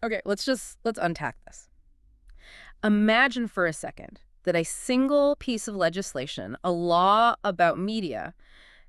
Okay, let's unpack this. Imagine for a second that a single piece of legislation, a law about media,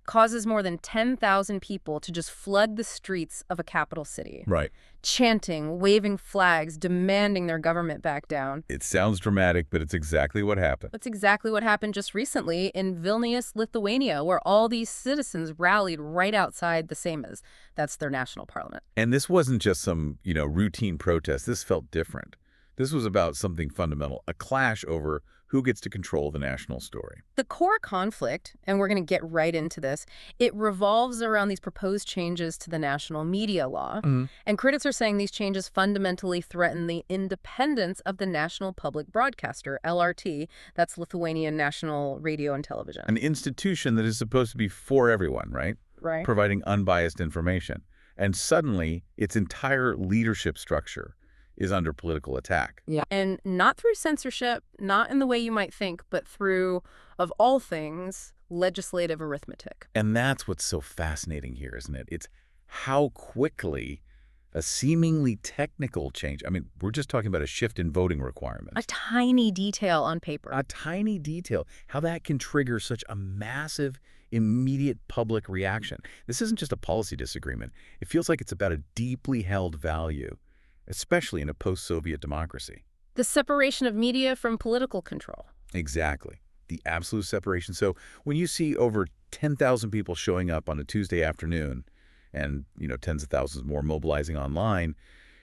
causes more than 10,000 people to just flood the streets of a capital city. Right. Chanting, waving flags, demanding their government back down. It sounds dramatic, but it's exactly what happened. That's exactly what happened just recently in Vilnius, Lithuania, where all these citizens rallied right outside the Seimas. That's their national parliament. And this wasn't just some, routine protest. This felt different. This was about something fundamental, a clash over who gets to control the national story. The core conflict, and we're going to get right into this, it revolves around these proposed changes to the national media law. And critics are saying these changes fundamentally threaten the independence of the national public broadcaster, LRT, that's Lithuanian National Radio and Television. An institution that is supposed to be for everyone, right? Right. Providing unbiased information. And suddenly, its entire leadership structure is under political attack. Yeah. And not through censorship, not in the way you might think, but through, of all things, legislative arithmetic. And that's what's so fascinating here, isn't it? It's how quickly a seemingly technical change, we're just talking about a shift in voting requirements. A tiny detail on paper. A tiny detail, how that can trigger such a massive, immediate public reaction. This isn't just a policy disagreement. It feels like it's about a deeply held value, especially in a post-Soviet democracy. The separation of media from political control. Exactly. The absolute separation. So when you see over 10,000 people showing up on a Tuesday afternoon and, tens of thousands more mobilizing online,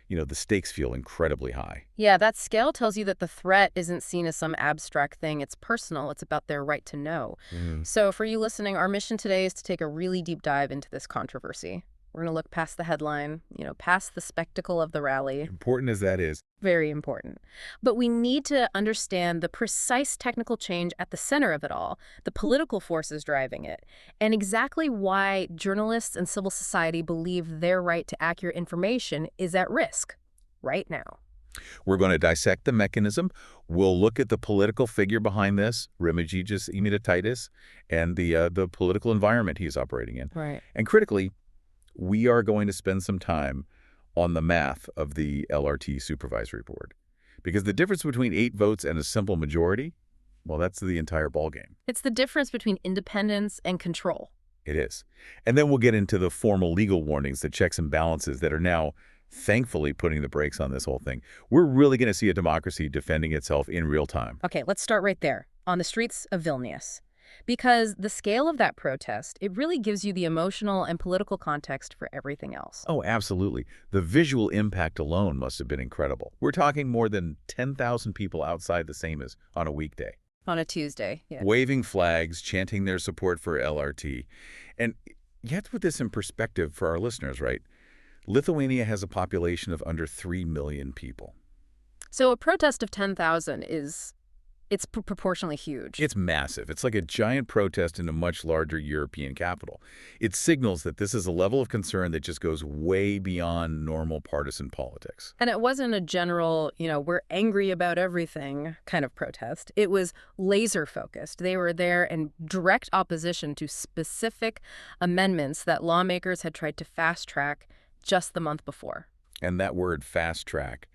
the stakes feel incredibly high. Yeah, that scale tells you that the threat isn't seen as some abstract thing. It's personal. It's about their right to know. So for you listening, our mission today is to take a really deep dive into this controversy. We're going to look past the headline, past the spectacle of the rally. Important as that is. Very important. But we need to understand the precise technical change at the center of it all, the political forces driving it, and exactly why journalists and civil society believe their right to accurate information is at risk right now. We're going to dissect the mechanism. We'll look at the political figure behind this, Remigijus, and the political environment he's operating in. Right. And critically, we are going to spend some time on the math of the LRT Supervisory Board. Because the difference between 8 votes and a simple majority, well, that's the entire ballgame. It's the difference between independence and control. It is. And then we'll get into the formal legal warnings, the checks and balances that are now thankfully putting the brakes on this whole thing. We're really going to see a democracy defending itself in real time. Okay, let's start right there, on the streets of Vilnius. Because the scale of that protest, it really gives you the emotional and political context for everything else. Oh, absolutely. The visual impact alone must have been incredible. We're talking more than 10,000 people outside the Seimas on a weekday. On a Tuesday, yeah. Waving flags, chanting their support for LRT. And you have to put this in perspective for our listeners, right? Lithuania has a population of under 3 million people. So a protest of 10,000 It's proportionally huge. It's massive. It's like a giant protest in a much larger European capital. It signals that this is a level of concern that just goes way beyond normal partisan politics. And it wasn't a general, we're angry about everything kind of protest. It was laser focused. They were there in direct opposition to specific amendments that lawmakers had tried to fast track just the month before. And that word fast track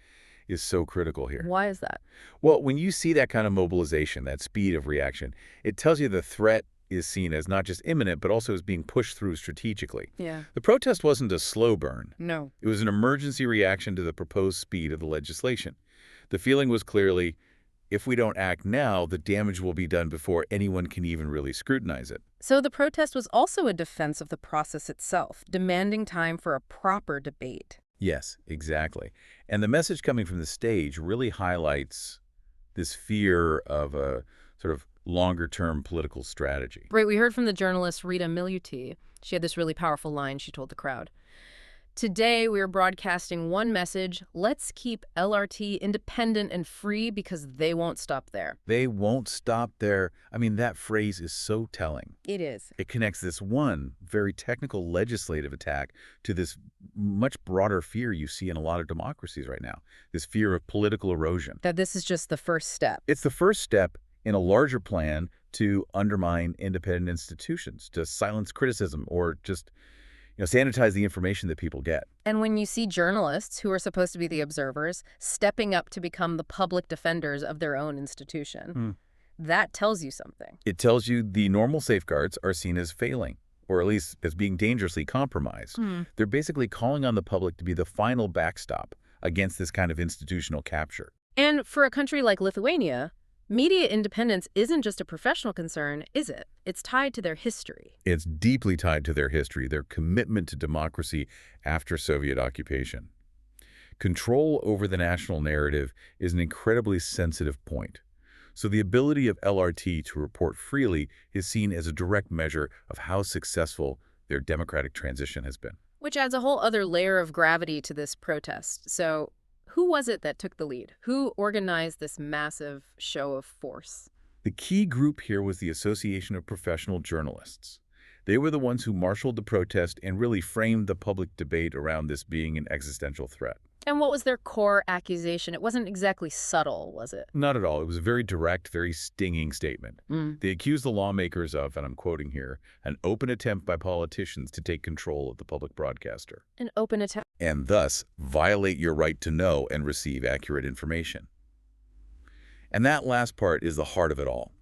is so critical here. Why is that? Well, when you see that kind of mobilization, that speed of reaction, it tells you the threat is seen as not just imminent, but also as being pushed through strategically. Yeah. The protest wasn't a slow burn. No. It was an emergency reaction to the proposed speed of the legislation. The feeling was clearly, if we don't act now, the damage will be done before anyone can even really scrutinize it. So the protest was also a defense of the process itself, demanding time for a proper debate. Yes, exactly. And the message coming from the stage really highlights this fear of a sort of longer-term political strategy. Right, we heard from the journalist Rita Miliuti. She had this really powerful line she told the crowd. Today, we are broadcasting one message. Let's keep LRT independent and free because they won't stop there. They won't stop there. That phrase is so telling. It is. It connects this one very technical legislative attack to this much broader fear you see in a lot of democracies right now, this fear of political erosion. That this is just the first step. It's the first step in a larger plan to undermine independent institutions, to silence criticism, or just sanitize the information that people get. And when you see journalists, who are supposed to be the observers, stepping up to become the public defenders of their own institution, that tells you something. It tells you the normal safeguards are seen as failing, or at least as being dangerously compromised. They're basically calling on the public to be the final backstop against this kind of institutional capture. And for a country like Lithuania, media independence isn't just a professional concern, is it? It's tied to their history. It's deeply tied to their history, their commitment to democracy after Soviet occupation. Control over the national narrative is an incredibly sensitive point. So the ability of LRT to report freely is seen as a direct measure of how successful their democratic transition has been. Which adds a whole other layer of gravity to this protest. So who was it that took the lead? Who organized this massive show of force? The key group here was the Association of Professional Journalists. They were the ones who marshaled the protest and really framed the public debate around this being an existential threat. And what was their core accusation? It wasn't exactly subtle, was it? Not at all. It was a very direct, very stinging statement. They accused the lawmakers of, and I'm quoting here, an open attempt by politicians to take control of the public broadcaster. An open attempt. And thus violate your right to know and receive accurate information. And that last part is the heart of it all.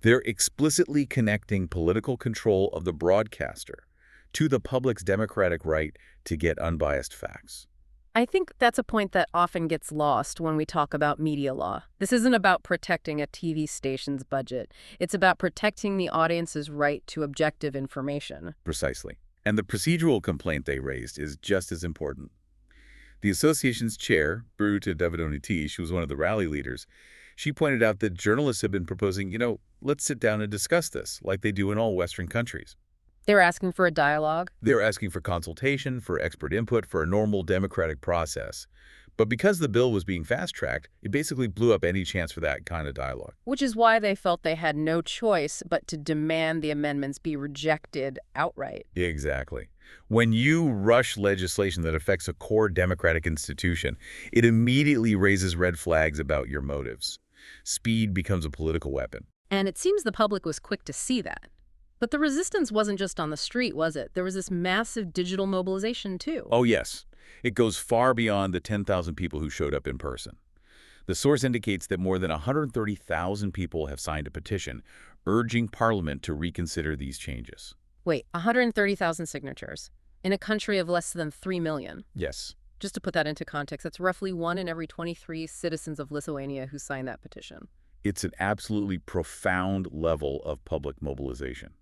They're explicitly connecting political control of the broadcaster to the public's democratic right to get unbiased facts. I think that's a point that often gets lost when we talk about media law. This isn't about protecting a TV station's budget. It's about protecting the audience's right to objective information. Precisely. And the procedural complaint they raised is just as important. The association's chair, Birute Davidoniti, she was one of the rally leaders, she pointed out that journalists have been proposing, let's sit down and discuss this, like they do in all Western countries. They're asking for a dialogue? They're asking for consultation, for expert input, for a normal democratic process. But because the bill was being fast-tracked, it basically blew up any chance for that kind of dialogue. Which is why they felt they had no choice but to demand the amendments be rejected outright. Exactly. When you rush legislation that affects a core democratic institution, it immediately raises red flags about your motives. Speed becomes a political weapon. And it seems the public was quick to see that. But the resistance wasn't just on the street, was it? There was this massive digital mobilization, too. Oh, yes. It goes far beyond the 10,000 people who showed up in person. The source indicates that more than 130,000 people have signed a petition urging Parliament to reconsider these changes. Wait, 130,000 signatures in a country of less than 3 million? Yes. Just to put that into context, that's roughly 1 in every 23 citizens of Lithuania who signed that petition. It's an absolutely profound level of public mobilization.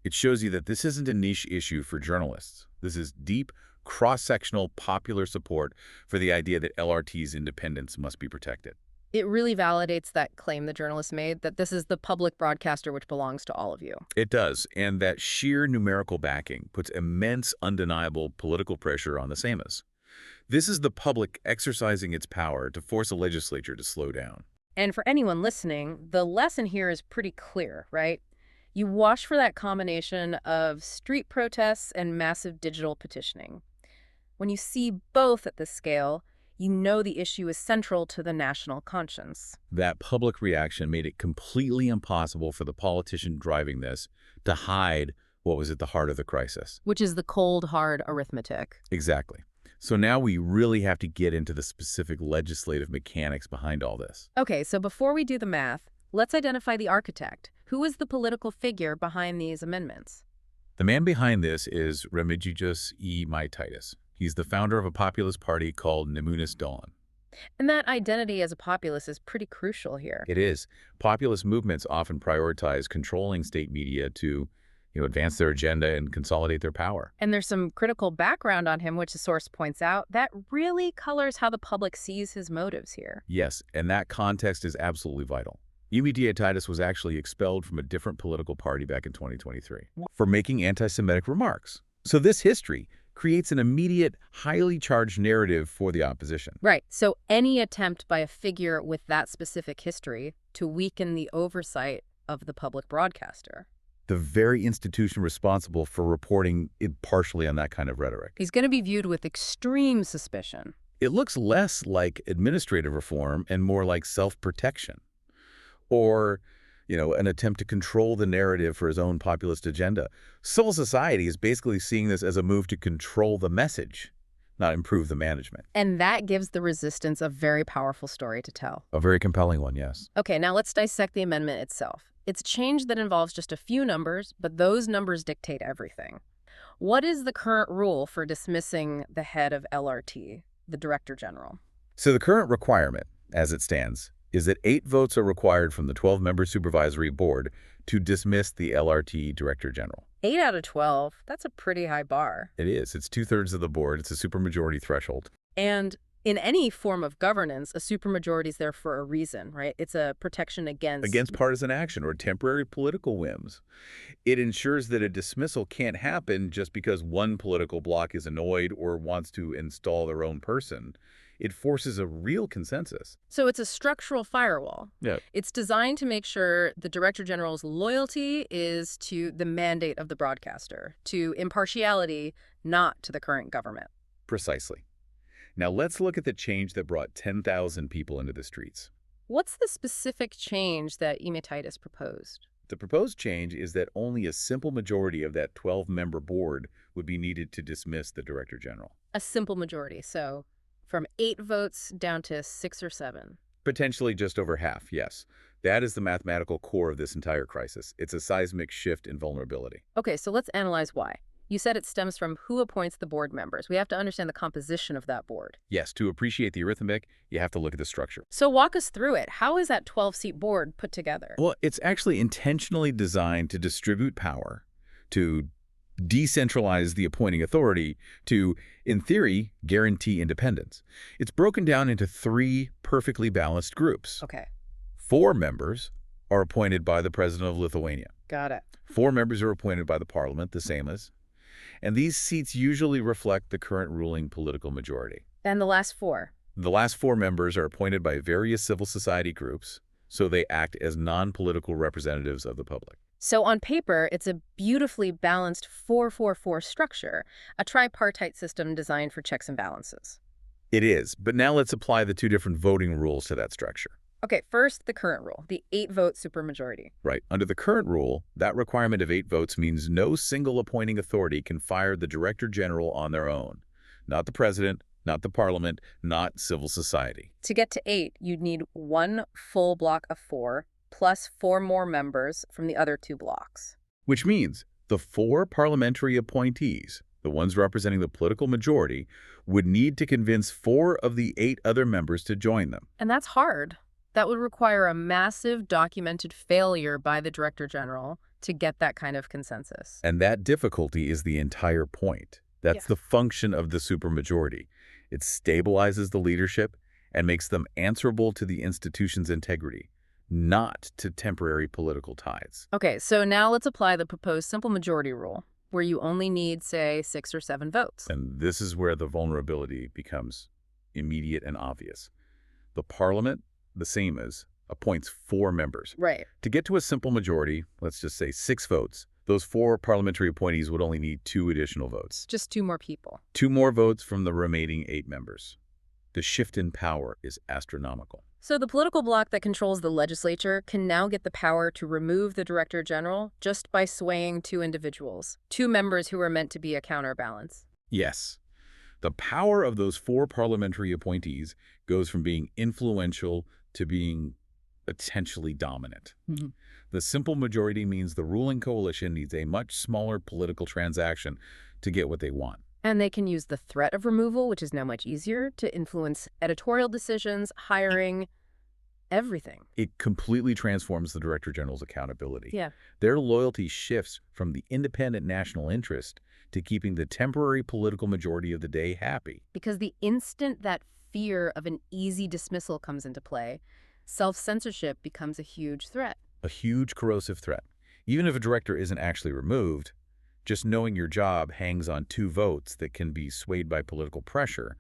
It shows you that this isn't a niche issue for journalists. This is deep, cross-sectional popular support for the idea that LRT's independence must be protected. It really validates that claim the journalists made, that this is the public broadcaster which belongs to all of you. It does, and that sheer numerical backing puts immense, undeniable political pressure on the Seimas. This is the public exercising its power to force a legislature to slow down. And for anyone listening, the lesson here is pretty clear, right? You watch for that combination of street protests and massive digital petitioning. When you see both at this scale, you know the issue is central to the national conscience. That public reaction made it completely impossible for the politician driving this to hide what was at the heart of the crisis. Which is the cold, hard arithmetic. Exactly. So now we really have to get into the specific legislative mechanics behind all this. Okay, so before we do the math, let's identify the architect. Who is the political figure behind these amendments? The man behind this is Remigijus Žemaitaitis. He's the founder of a populist party called Nemunas Dawn. And that identity as a populist is pretty crucial here. It is. Populist movements often prioritize controlling state media to advance their agenda and consolidate their power. And there's some critical background on him, which the source points out, that really colors how the public sees his motives here. Yes, and that context is absolutely vital. Žemaitaitis was actually expelled from a different political party back in 2023 for making anti-Semitic remarks. So this history creates an immediate, highly charged narrative for the opposition. Right. So any attempt by a figure with that specific history to weaken the oversight of the public broadcaster. The very institution responsible for reporting impartially on that kind of rhetoric. He's going to be viewed with extreme suspicion. It looks less like administrative reform and more like self-protection. Or, an attempt to control the narrative for his own populist agenda. Civil society is basically seeing this as a move to control the message, not improve the management. And that gives the resistance a very powerful story to tell. A very compelling one, yes. Okay, now let's dissect the amendment itself. It's a change that involves just a few numbers, but those numbers dictate everything. What is the current rule for dismissing the head of LRT, the Director General? So the current requirement, as it stands, is that 8 votes are required from the 12-member supervisory board to dismiss the LRT Director General. 8 out of 12, that's a pretty high bar. It is. It's 2/3 of the board. It's a supermajority threshold. And in any form of governance, a supermajority is there for a reason, right? It's a protection against partisan action or temporary political whims. It ensures that a dismissal can't happen just because one political bloc is annoyed or wants to install their own person. It forces a real consensus. So it's a structural firewall. Yeah. It's designed to make sure the Director General's loyalty is to the mandate of the broadcaster, to impartiality, not to the current government. Precisely. Now let's look at the change that brought 10,000 people into the streets. What's the specific change that Hijacking proposed? The proposed change is that only a simple majority of that 12-member board would be needed to dismiss the Director General. A simple majority, so from 8 votes down to 6 or 7. Potentially just over half, yes. That is the mathematical core of this entire crisis. It's a seismic shift in vulnerability. Okay, so let's analyze why. You said it stems from who appoints the board members. We have to understand the composition of that board. Yes, to appreciate the arithmetic, you have to look at the structure. So walk us through it. How is that 12-seat board put together? Well, it's actually intentionally designed to distribute power, to decentralize the appointing authority, to, in theory, guarantee independence. It's broken down into 3 perfectly balanced groups. Okay. 4 members are appointed by the President of Lithuania. Got it. 4 members are appointed by the Parliament, the same as. And these seats usually reflect the current ruling political majority. And the last 4? The last 4 members are appointed by various civil society groups, so they act as non-political representatives of the public. So on paper, it's a beautifully balanced 4-4-4 structure, a tripartite system designed for checks and balances. It is, but now let's apply the 2 different voting rules to that structure. Okay, first, the current rule, the 8-vote supermajority. Right. Under the current rule, that requirement of 8 votes means no single appointing authority can fire the Director General on their own. Not the President, not the Parliament, not civil society. To get to 8, you'd need 1 full block of 4, plus 4 more members from the other 2 blocks. Which means the 4 parliamentary appointees, the ones representing the political majority, would need to convince 4 of the 8 other members to join them. And that's hard. That would require a massive documented failure by the Director General to get that kind of consensus. And that difficulty is the entire point. That's the function of the supermajority. It stabilizes the leadership and makes them answerable to the institution's integrity, not to temporary political ties. Okay, so now let's apply the proposed simple majority rule, where you only need, say, 6 or 7 votes. And this is where the vulnerability becomes immediate and obvious. The Parliament, the same as, appoints 4 members. Right. To get to a simple majority, let's just say 6 votes, those 4 parliamentary appointees would only need 2 additional votes. Just 2 more people. 2 more votes from the remaining 8 members. The shift in power is astronomical. So the political bloc that controls the legislature can now get the power to remove the Director General just by swaying 2 individuals, 2 members who are meant to be a counterbalance. Yes. The power of those 4 parliamentary appointees goes from being influential to being potentially dominant. Mm-hmm. The simple majority means the ruling coalition needs a much smaller political transaction to get what they want. And they can use the threat of removal, which is now much easier, to influence editorial decisions, hiring, everything. It completely transforms the Director General's accountability. Yeah. Their loyalty shifts from the independent national interest to keeping the temporary political majority of the day happy. Because the instant that fear of an easy dismissal comes into play, self-censorship becomes a huge threat. A huge corrosive threat. Even if a director isn't actually removed, just knowing your job hangs on 2 votes that can be swayed by political pressure,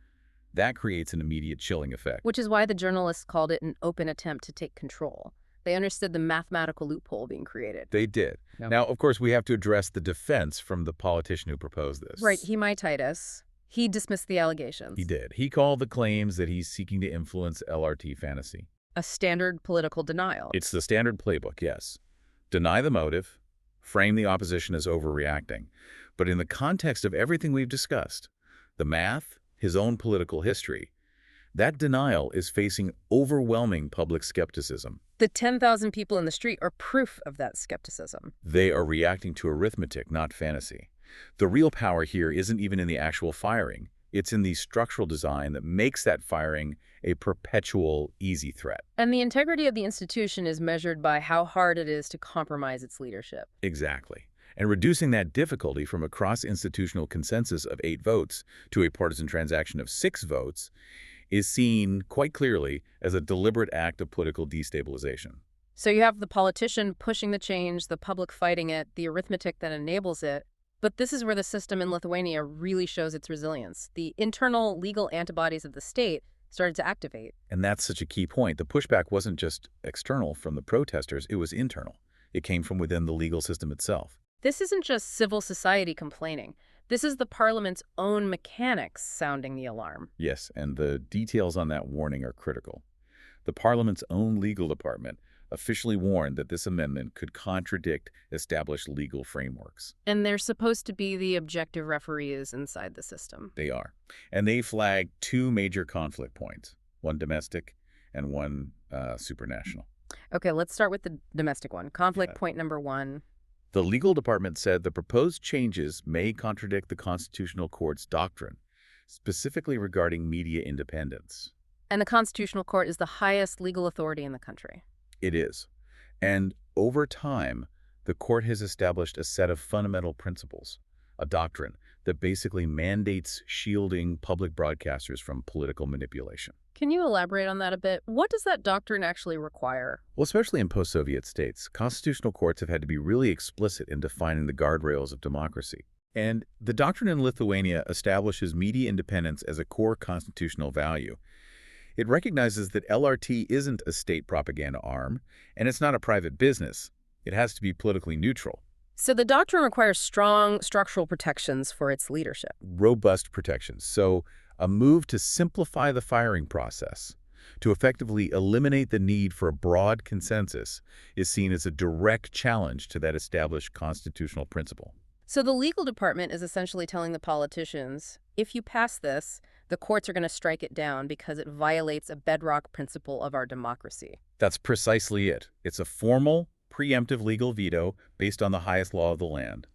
that creates an immediate chilling effect. Which is why the journalists called it an open attempt to take control. They understood the mathematical loophole being created. They did. Yep. Now, of course, we have to address the defense from the politician who proposed this. Right, Hijacking. He dismissed the allegations. He did. He called the claims that he's seeking to influence LRT fantasy. A standard political denial. It's the standard playbook, yes. Deny the motive, frame the opposition as overreacting. But in the context of everything we've discussed, the math, his own political history, that denial is facing overwhelming public skepticism. The 10,000 people in the street are proof of that skepticism. They are reacting to arithmetic, not fantasy. The real power here isn't even in the actual firing. It's in the structural design that makes that firing a perpetual, easy threat. And the integrity of the institution is measured by how hard it is to compromise its leadership. Exactly. And reducing that difficulty from a cross-institutional consensus of 8 votes to a partisan transaction of 6 votes is seen quite clearly as a deliberate act of political destabilization. So you have the politician pushing the change, the public fighting it, the arithmetic that enables it. But this is where the system in Lithuania really shows its resilience. The internal legal antibodies of the state started to activate. And that's such a key point. The pushback wasn't just external from the protesters, it was internal. It came from within the legal system itself. This isn't just civil society complaining. This is the parliament's own mechanics sounding the alarm. Yes, and the details on that warning are critical. The parliament's own legal department officially warned that this amendment could contradict established legal frameworks. And they're supposed to be the objective referees inside the system. They are. And they flagged 2 major conflict points, one domestic and one supranational. Okay, let's start with the domestic one. Conflict point number 1. The legal department said the proposed changes may contradict the Constitutional Court's doctrine, specifically regarding media independence. And the Constitutional Court is the highest legal authority in the country. It is. And over time, the court has established a set of fundamental principles, a doctrine that basically mandates shielding public broadcasters from political manipulation. Can you elaborate on that a bit? What does that doctrine actually require? Well, especially in post-Soviet states, constitutional courts have had to be really explicit in defining the guardrails of democracy. And the doctrine in Lithuania establishes media independence as a core constitutional value. It recognizes that LRT isn't a state propaganda arm, and it's not a private business. It has to be politically neutral. So the doctrine requires strong structural protections for its leadership. Robust protections. So a move to simplify the firing process, to effectively eliminate the need for a broad consensus, is seen as a direct challenge to that established constitutional principle. So the legal department is essentially telling the politicians, if you pass this, the courts are going to strike it down because it violates a bedrock principle of our democracy. That's precisely it. It's a formal, preemptive legal veto based on the highest law of the land.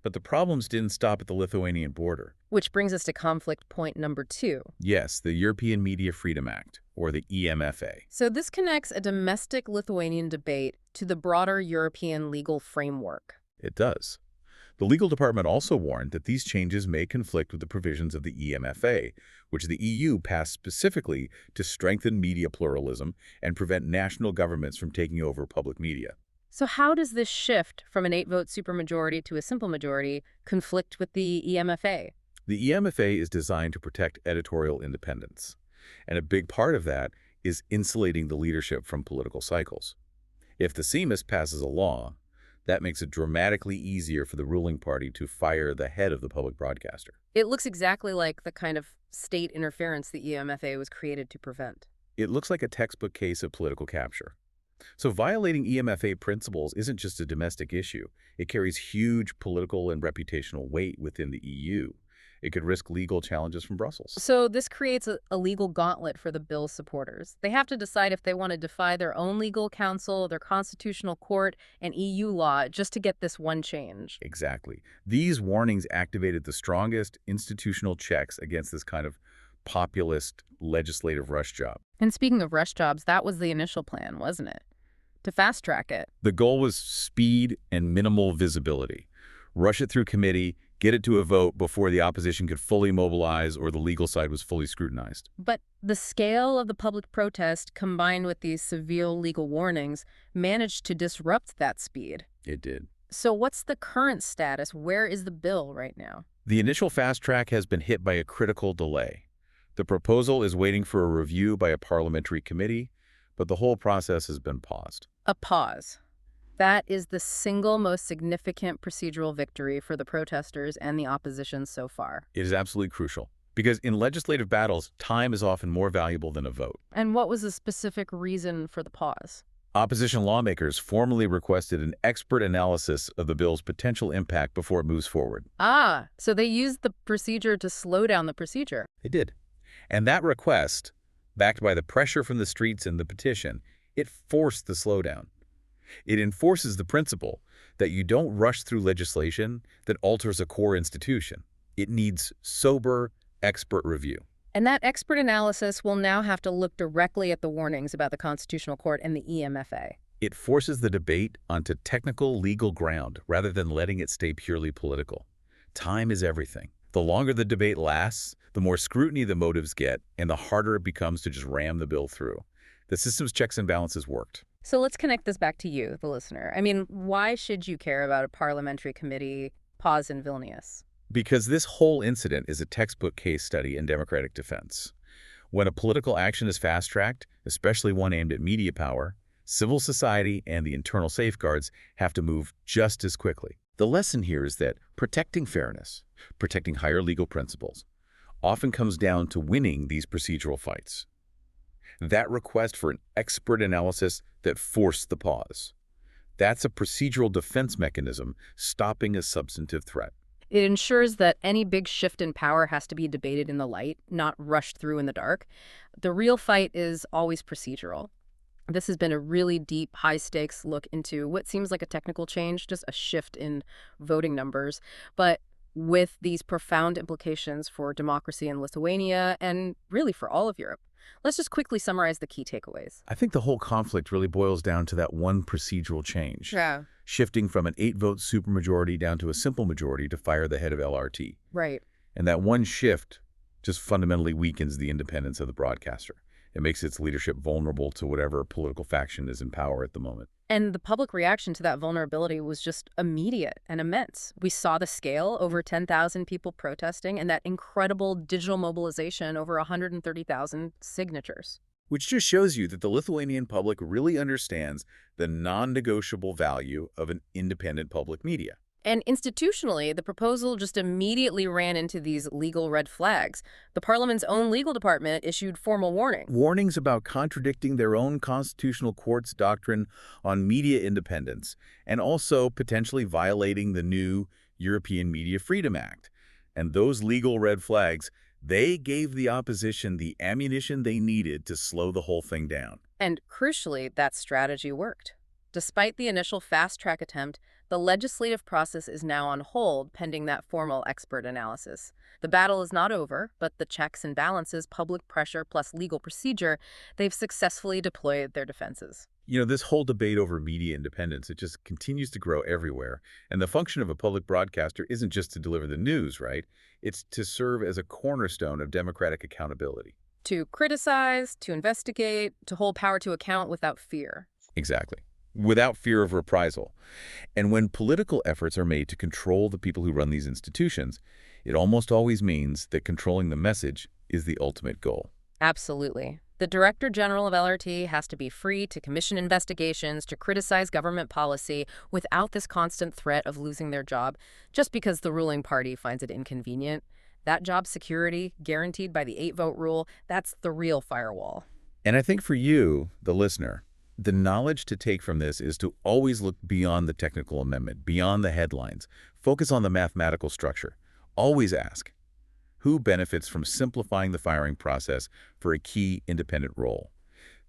But the problems didn't stop at the Lithuanian border. Which brings us to conflict point number 2. Yes, the European Media Freedom Act, or the EMFA. So this connects a domestic Lithuanian debate to the broader European legal framework. It does. The legal department also warned that these changes may conflict with the provisions of the EMFA, which the EU passed specifically to strengthen media pluralism and prevent national governments from taking over public media. So how does this shift from an 8-vote supermajority to a simple majority conflict with the EMFA? The EMFA is designed to protect editorial independence, and a big part of that is insulating the leadership from political cycles. If the CMIS passes a law, that makes it dramatically easier for the ruling party to fire the head of the public broadcaster. It looks exactly like the kind of state interference the EMFA was created to prevent. It looks like a textbook case of political capture. So violating EMFA principles isn't just a domestic issue. It carries huge political and reputational weight within the EU. It could risk legal challenges from Brussels. So this creates a legal gauntlet for the bill's supporters. They have to decide if they want to defy their own legal counsel, their constitutional court, and EU law just to get this one change. Exactly. These warnings activated the strongest institutional checks against this kind of populist legislative rush job. And speaking of rush jobs, that was the initial plan, wasn't it? To fast-track it. The goal was speed and minimal visibility. Rush it through committee, get it to a vote before the opposition could fully mobilize or the legal side was fully scrutinized. But the scale of the public protest, combined with these severe legal warnings, managed to disrupt that speed. It did. So what's the current status? Where is the bill right now? The initial fast track has been hit by a critical delay. The proposal is waiting for a review by a parliamentary committee, but the whole process has been paused. A pause. That is the single most significant procedural victory for the protesters and the opposition so far. It is absolutely crucial. Because in legislative battles, time is often more valuable than a vote. And what was the specific reason for the pause? Opposition lawmakers formally requested an expert analysis of the bill's potential impact before it moves forward. Ah, so they used the procedure to slow down the procedure. They did. And that request, backed by the pressure from the streets and the petition, it forced the slowdown. It enforces the principle that you don't rush through legislation that alters a core institution. It needs sober, expert review. And that expert analysis will now have to look directly at the warnings about the Constitutional Court and the EMFA. It forces the debate onto technical legal ground rather than letting it stay purely political. Time is everything. The longer the debate lasts, the more scrutiny the motives get, and the harder it becomes to just ram the bill through. The system's checks and balances worked. So let's connect this back to you, the listener. I mean, why should you care about a parliamentary committee pause in Vilnius? Because this whole incident is a textbook case study in democratic defense. When a political action is fast-tracked, especially one aimed at media power, civil society and the internal safeguards have to move just as quickly. The lesson here is that protecting fairness, protecting higher legal principles, often comes down to winning these procedural fights. That request for an expert analysis that forced the pause. That's a procedural defense mechanism stopping a substantive threat. It ensures that any big shift in power has to be debated in the light, not rushed through in the dark. The real fight is always procedural. This has been a really deep, high-stakes look into what seems like a technical change, just a shift in voting numbers, but with these profound implications for democracy in Lithuania and really for all of Europe. Let's just quickly summarize the key takeaways. I think the whole conflict really boils down to that one procedural change. Yeah. Shifting from an 8-vote supermajority down to a simple majority to fire the head of LRT. Right. And that one shift just fundamentally weakens the independence of the broadcaster. It makes its leadership vulnerable to whatever political faction is in power at the moment. And the public reaction to that vulnerability was just immediate and immense. We saw the scale, over 10,000 people protesting, and that incredible digital mobilization, over 130,000 signatures. Which just shows you that the Lithuanian public really understands the non-negotiable value of an independent public media. And institutionally, the proposal just immediately ran into these legal red flags. The parliament's own legal department issued formal warnings. Warnings about contradicting their own constitutional court's doctrine on media independence, and also potentially violating the new European Media Freedom Act. And those legal red flags, they gave the opposition the ammunition they needed to slow the whole thing down. And crucially, that strategy worked. Despite the initial fast-track attempt, the legislative process is now on hold pending that formal expert analysis. The battle is not over, but the checks and balances, public pressure plus legal procedure, they've successfully deployed their defenses. You know, this whole debate over media independence, it just continues to grow everywhere. And the function of a public broadcaster isn't just to deliver the news, right? It's to serve as a cornerstone of democratic accountability. To criticize, to investigate, to hold power to account without fear. Exactly. Without fear of reprisal. And when political efforts are made to control the people who run these institutions, it almost always means that controlling the message is the ultimate goal. Absolutely. The Director General of LRT has to be free to commission investigations, to criticize government policy without this constant threat of losing their job just because the ruling party finds it inconvenient. That job security, guaranteed by the 8-vote rule, that's the real firewall. And I think for you, the listener, the knowledge to take from this is to always look beyond the technical amendment, beyond the headlines. Focus on the mathematical structure. Always ask, who benefits from simplifying the firing process for a key independent role?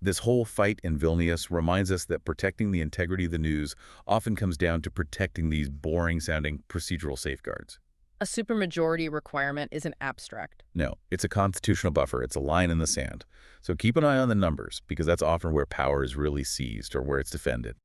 This whole fight in Vilnius reminds us that protecting the integrity of the news often comes down to protecting these boring-sounding procedural safeguards. A supermajority requirement isn't abstract. No, it's a constitutional buffer. It's a line in the sand. So keep an eye on the numbers, because that's often where power is really seized or where it's defended.